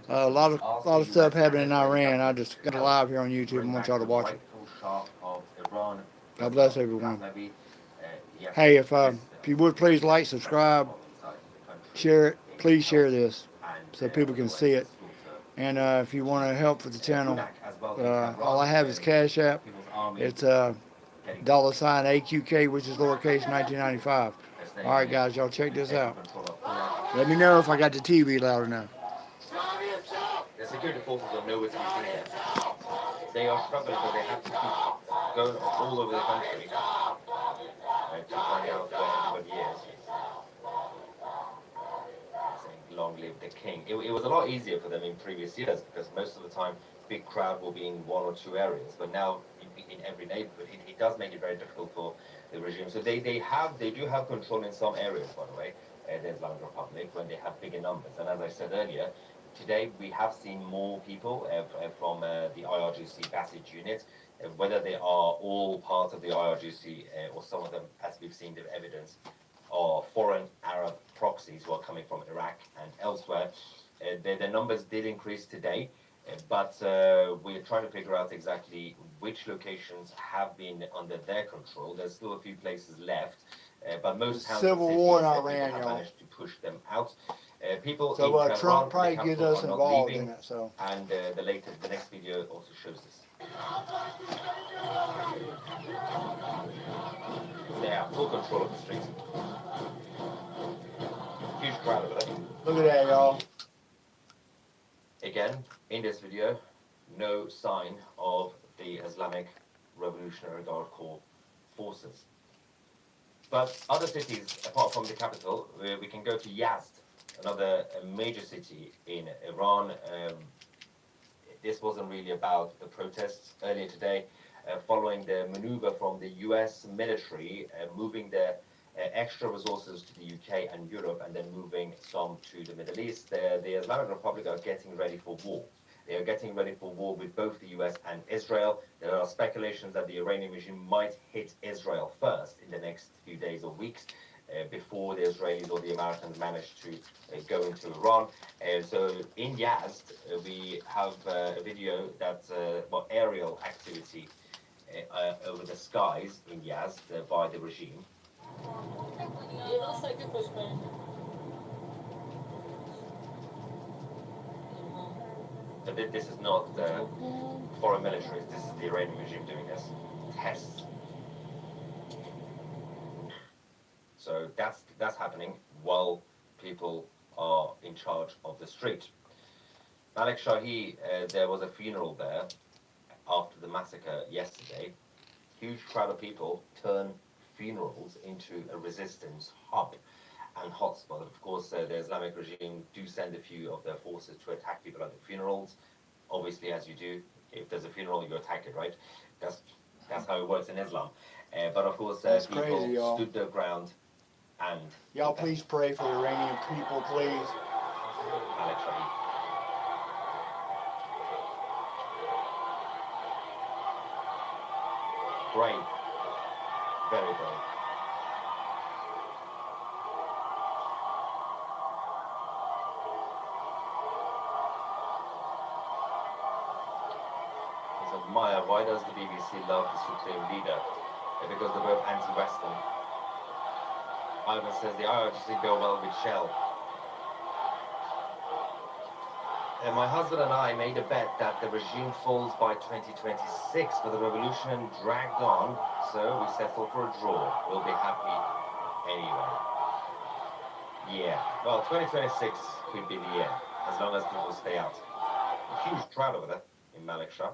A lot of stuff happening in Iran. I just got it live here on YouTube and want y'all to watch it. God bless everyone. Hey, if you would please like, subscribe, share it. Please share this so people can see it. And if you want to help with the channel, all I have is Cash App. It's $ AQK, which is lowercase 1995. All right, guys, y'all check this out. Let me know if I got the TV loud enough. The security forces are nowhere to be seen there. They are struggling because they have to keep going all over the country to find out where everybody is. Saying long live the king. It was a lot easier for them in previous years because most of the time big crowd will be in one or two areas, but now in every neighborhood it does make it very difficult for the regime. So they do have control in some areas, by the way, the Islamic Republic, when they have bigger numbers. And as I said earlier, today we have seen more people from the IRGC Basij unit, whether they are all part of the IRGC or some of them, as we've seen the evidence, are foreign Arab proxies who are coming from Iraq and elsewhere. The numbers did increase today, but we're trying to figure out exactly which locations have been under their control. There's still a few places left, but most towns Civil war in have Iran, y'all. managed to push them out. People So in Tehran, Trump probably the gets capital, us are not involved leaving, in it. So and the next video also shows this. They have full control of the streets. Huge crowd over there. look at that, y'all. Again, in this video, no sign of the Islamic Revolutionary Guard Corps forces. But other cities, apart from the capital, we can go to Yazd, another major city in Iran. This wasn't really about the protests earlier today, following the maneuver from the US military, moving their extra resources to the UK and Europe, and then moving some to the Middle East. The Islamic Republic are getting ready for war. They are getting ready for war with both the US and Israel. There are speculations that the Iranian regime might hit Israel first in the next few days or weeks, before the Israelis or the Americans manage to go into Iran. So in Yazd, we have a video that's about aerial activity over the skies in Yazd by the regime. But this is not foreign militaries, this is the Iranian regime doing this. Tests. So that's happening while people are in charge of the street. Malik Shahi, there was a funeral there after the massacre yesterday. Huge crowd of people turn funerals into a resistance hub and hotspot. Of course, the Islamic regime do send a few of their forces to attack people at the funerals. Obviously, as you do, if there's a funeral, you attack it, right? That's how it works in Islam. But of course, people crazy, stood their ground. And y'all please pray for the Iranian people, please. Malik Shahi. Brave. Very brave. So Maya, why does the BBC love the Supreme Leader? Because they're both anti-Western. Ivan says the IRGC go well with Shell. My husband and I made a bet that the regime falls by 2026, but the revolution dragged on, so we settled for a draw. We'll be happy anyway. Yeah, well, 2026 could be the year, as long as people stay out. A huge crowd over there in Malik Shah.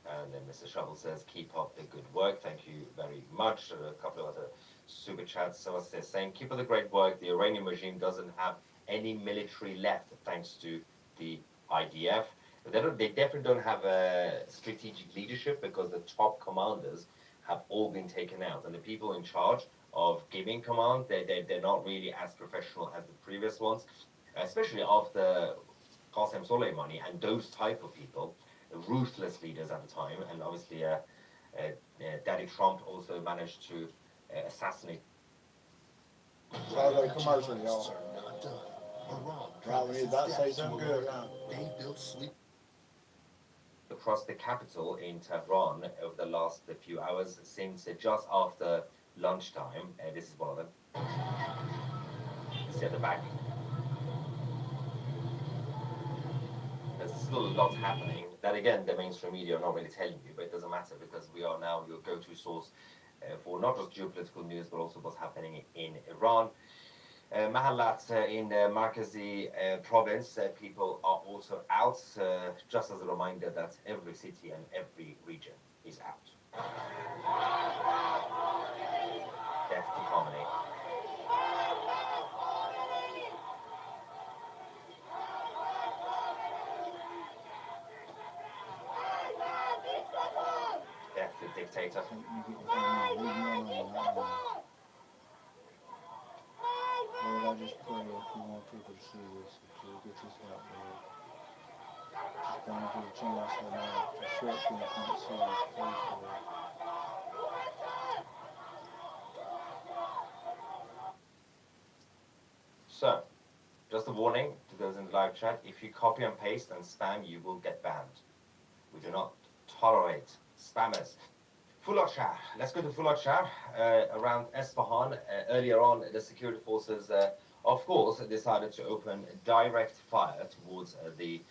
And then Mr. Shovel says, keep up the good work. Thank you very much. A couple of other super chats. So they're saying, keep up the great work. The Iranian regime doesn't have any military left, thanks to the IDF. They definitely don't have a strategic leadership because the top commanders have all been taken out. And the people in charge of giving command, they're not really as professional as the previous ones, especially after Qasem Soleimani and those type of people. Ruthless leaders at the time, and obviously Daddy Trump also managed to assassinate. Sorry, commercial, y'all. Right when he's about to say something good, huh? Across the capital in Tehran over the last few hours since just after lunchtime. This is one of them. You see at the back. There's still a lot happening that, again, the mainstream media are not really telling you, but it doesn't matter because we are now your go-to source for not just geopolitical news, but also what's happening in Iran. Mahalat in Markazi province, people are also out, just as a reminder that every city and every region is out. Death to Khamenei. Death to dictator. Lord, I just pray if you want people to see this, that you'll get this out, Lord. Just going to the channel so now the short people can't see this, please, Lord. So, just a warning to those in the live chat, if you copy and paste and spam, you will get banned. We do not tolerate spammers. Fulat Shah. Let's go to Fulat Shah, around Esfahan. Earlier on, the security forces, of course, decided to open direct fire towards the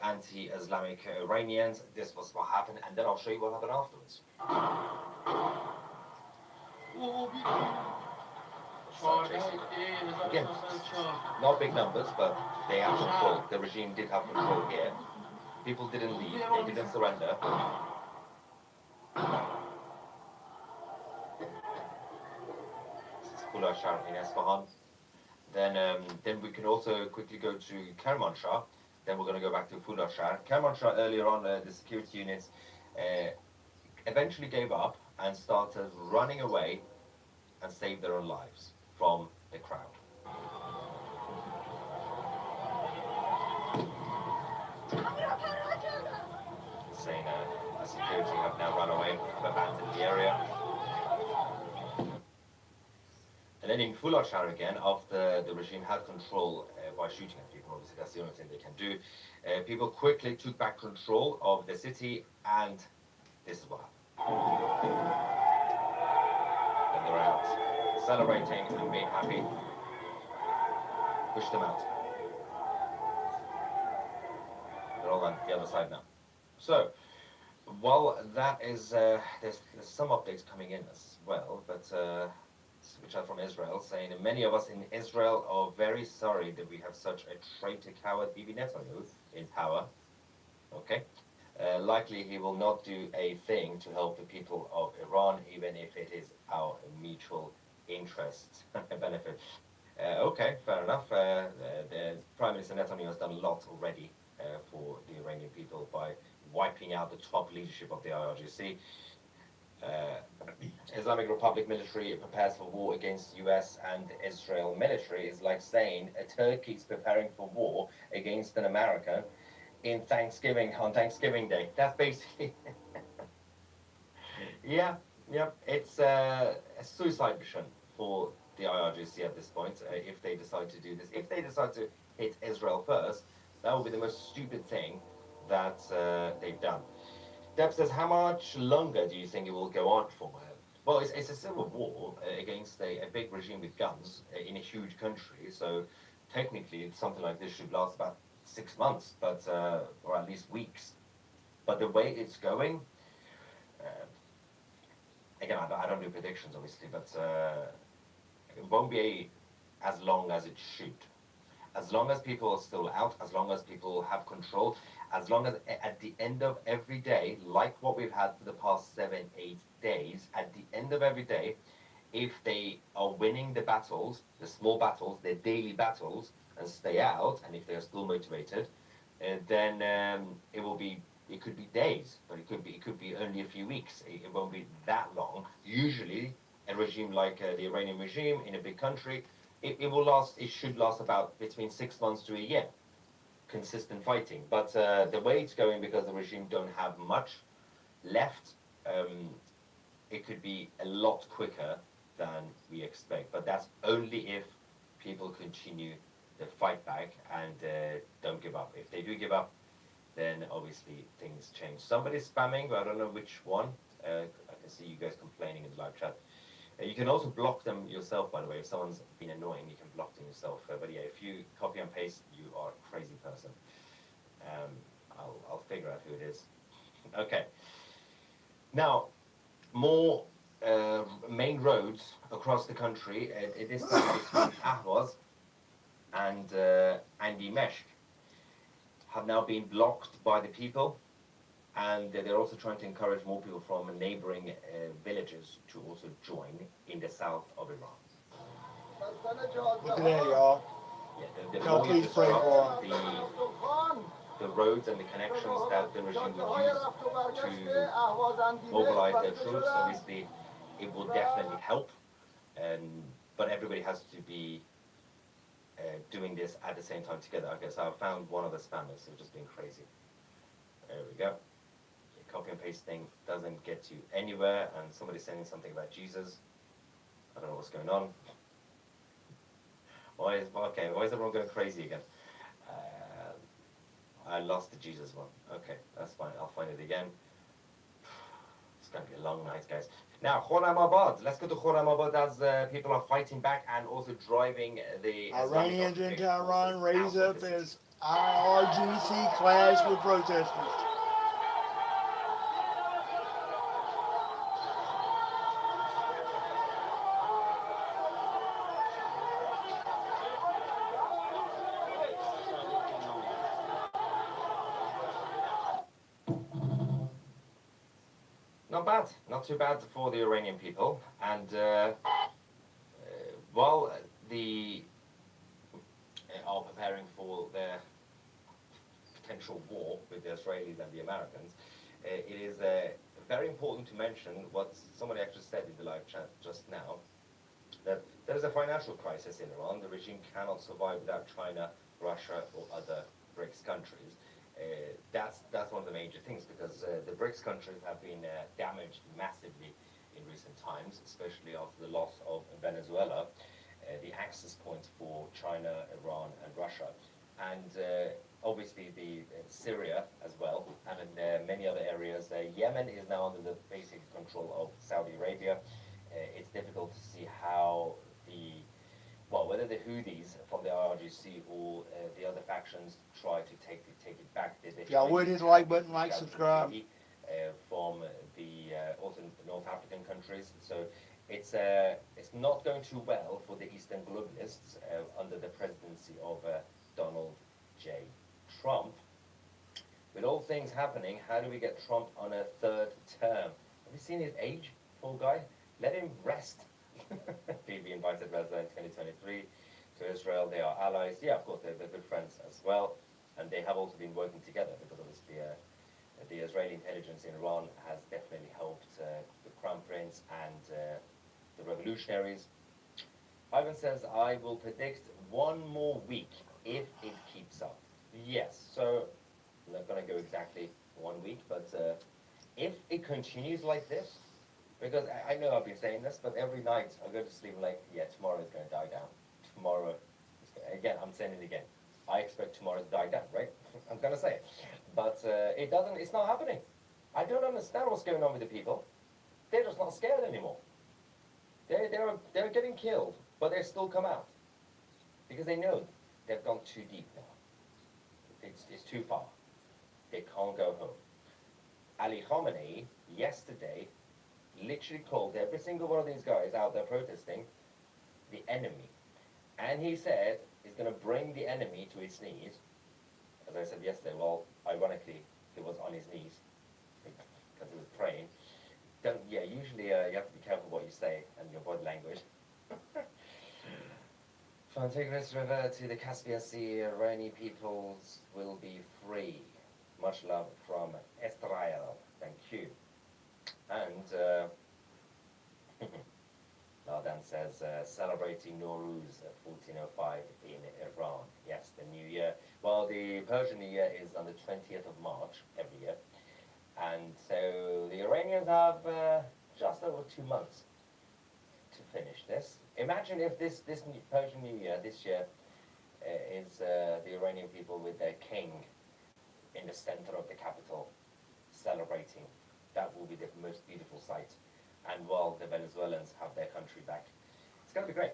anti-Islamic Iranians. This was what happened, and then I'll show you what happened afterwards. Again, not big numbers, but they have control. The regime did have control here. People didn't leave. They didn't surrender. Fulat Shah in Esfahan. Then we can also quickly go to Kermanshah. Then we're going to go back to Fulat Shah. Kermanshah, earlier on, the security units eventually gave up and started running away and saved their own lives from the crowd. Saying the security have now run away, have abandoned the area. And then in Fulat Shah again, after the regime had control by shooting at people, obviously that's the only thing they can do, people quickly took back control of the city, and this is what happened. And they're out celebrating and being happy. Push them out. They're all on the other side now. So, while that is, there's some updates coming in as well, but which are from Israel, saying that many of us in Israel are very sorry that we have such a traitor coward, Bibi Netanyahu, in power. Okay? Likely he will not do a thing to help the people of Iran, even if it is our mutual interest benefit. Okay, fair enough. The Prime Minister Netanyahu has done a lot already for the Iranian people by wiping out the top leadership of the IRGC. Islamic Republic military prepares for war against US and Israel military is like saying Turkey is preparing for war against an American on Thanksgiving Day. That's basically yeah, it's a suicide mission for the IRGC at this point. If they decide to do this, if they decide to hit Israel first, that would be the most stupid thing that they've done. Deb says, how much longer do you think it will go on for? Well, it's a civil war against a big regime with guns in a huge country. So technically, something like this should last about 6 months, but or at least weeks. But the way it's going, again, I don't do predictions, obviously, but it won't be as long as it should. As long as people are still out, as long as people have control, as long as at the end of every day, like what we've had for the past 7, 8 days, at the end of every day, if they are winning the battles, the small battles, their daily battles, and stay out, and if they're still motivated, then it could be days, but it could be only a few weeks. It won't be that long. Usually, a regime like the Iranian regime in a big country, it should last about between 6 months to a year, consistent fighting. But the way it's going, because the regime don't have much left, it could be a lot quicker than we expect. But that's only if people continue they fight back and don't give up. If they do give up, then obviously things change. Somebody's spamming, but I don't know which one. I can see you guys complaining in the live chat. You can also block them yourself, by the way. If someone's been annoying, you can block them yourself. But yeah, if you copy and paste, you are a crazy person. I'll figure out who it is. Okay. Now, more main roads across the country. This time between Ahvaz and Dimeshq have now been blocked by the people, and they're also trying to encourage more people from neighboring villages to also join in the south of Iran. Look at that, y'all. Yeah, the Y'all more you please pray for disrupt the roads and the connections that the regime would use to mobilize their troops, obviously it will definitely help. But everybody has to be doing this at the same time together. Okay, so I found one of the spammers who's just being crazy. There we go. The copy and paste thing doesn't get you anywhere, and somebody's saying something about Jesus. I don't know what's going on. Why is everyone going crazy again? I lost the Jesus one. Okay, that's fine. I'll find it again. It's going to be a long night, guys. Now, Khorramabad. Let's go to Khorramabad as people are fighting back and also driving the Iranians in Tehran raise up as IRGC clash with protesters. Not bad. Not too bad for the Iranian people. And while the are preparing for their potential war with the Israelis and the Americans, it is very important to mention what somebody actually said in the live chat just now, that there is a financial crisis in Iran. The regime cannot survive without China, Russia, or other BRICS countries. That's one of the major things, because the BRICS countries have been damaged massively in recent times, especially after the loss of Venezuela, the access points for China, Iran, and Russia, and obviously the Syria as well, and in many other areas. Yemen is now under the basic control of Saudi Arabia. It's difficult to see how whether the Houthis from the IRGC or the other factions try to take it back. Y'all would hit the like button, like, subscribe. From the also North African countries. So it's not going too well for the Eastern globalists under the presidency of Donald J. Trump. With all things happening, how do we get Trump on a third term? Have you seen his age, poor guy? Let him rest. He'll be invited president in 2023 to Israel. They are allies. Yeah, of course, they're good friends as well. And they have also been working together, because obviously the Israeli intelligence in Iran has definitely helped the Crown Prince and the revolutionaries. Ivan says, I will predict 1 more week if it keeps up. Yes, so I'm not going to go exactly 1 week, but if it continues like this, because I know I've been saying this, but every night I go to sleep like, yeah, tomorrow is going to die down. Tomorrow, again, I'm saying it again. I expect tomorrow to die down, right? I'm going to say it. But it doesn't, it's not happening. I don't understand what's going on with the people. They're just not scared anymore. They're getting killed, but they still come out. Because they know they've gone too deep now. It's too far. They can't go home. Ali Khamenei, yesterday, literally called every single one of these guys out there protesting the enemy. And he said he's going to bring the enemy to its knees. As I said yesterday, well, ironically, he was on his knees because he was praying. Usually you have to be careful what you say and your body language. Tigris River to the Caspian Sea, Iranian peoples will be free. Much love from Israel. Thank you. And Ladan says, celebrating Nowruz 1405 in Iran. Yes, the New Year. Well, the Persian New Year is on the 20th of March every year. And so the Iranians have just over 2 months to finish this. Imagine if this Persian New Year this year is the Iranian people with their king in the center of the capital celebrating. That will be the most beautiful sight. And while the Venezuelans have their country back, it's going to be great.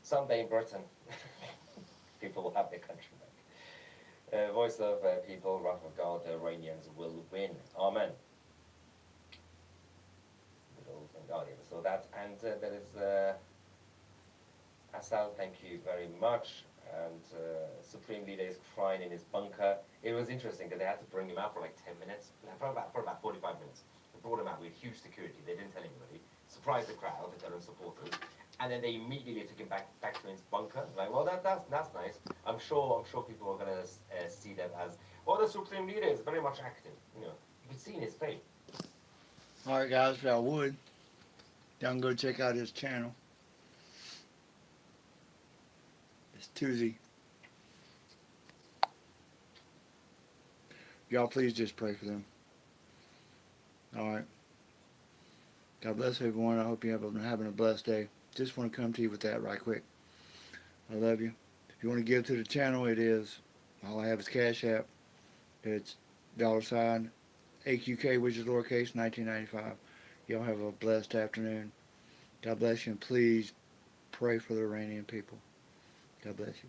Someday in Britain, people will have their country back. Voice of people, wrath of God, the Iranians will win. Amen. Oh, yeah, so that, and there is Assad, thank you very much. And Supreme Leader is crying in his bunker. It was interesting because they had to bring him out for like 10 minutes, for about 45 minutes. They brought him out with huge security. They didn't tell anybody. Surprised the crowd, the current supporters, and then they immediately took him back to his bunker. Like, well, that's nice. I'm sure people are gonna see that as, well, the Supreme Leader is very much active. You know, you can see in his face. All right, guys, if y'all would, y'all can go check out his channel. It's Tuesday. Y'all please just pray for them. Alright. God bless everyone. I hope you're having a blessed day. Just want to come to you with that right quick. I love you. If you want to give to the channel, it is, all I have is Cash App. It's $AQK, which is lowercase, 1995. Y'all have a blessed afternoon. God bless you, and please pray for the Iranian people. God bless you.